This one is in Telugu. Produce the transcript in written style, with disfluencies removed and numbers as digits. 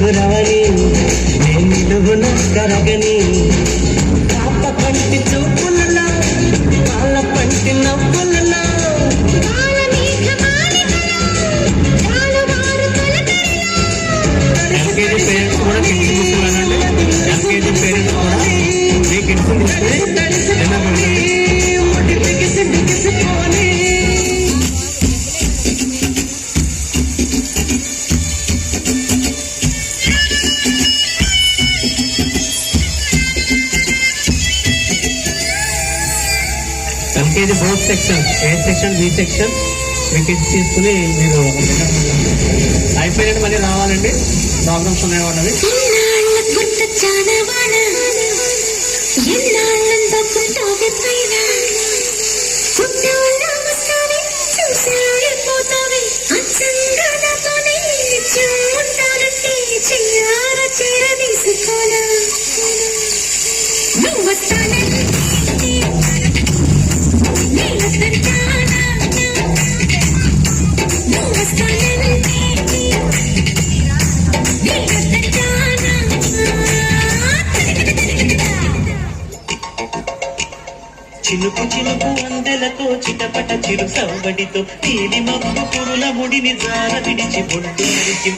రంగురవని నేను నిలువున కరగని పాప పంటి చూపులలో వాళ్ళ పంటి నవ్వులలో ఎల్కేజీ పేరెంట్స్ కూడా కిడ్స్ తీసుకున్నానండి. ఎల్కేజీ పేరెంట్స్ కూడా మీ కిడ్స్ తీసుకుని LKG both section A section B section మీ కిడ్స్ తీసుకుని మీరు అయిపోయినట్టు మళ్ళీ రావాలండి. ప్రాబ్లమ్స్ ఉన్నాయి వాళ్ళవి. చినుకు చినుకు అందెలతో చిటపట చిరు సవ్వడితో నీలి మబ్బు పురుల ముడిని జార విడిచి బొడ్డు నడిచి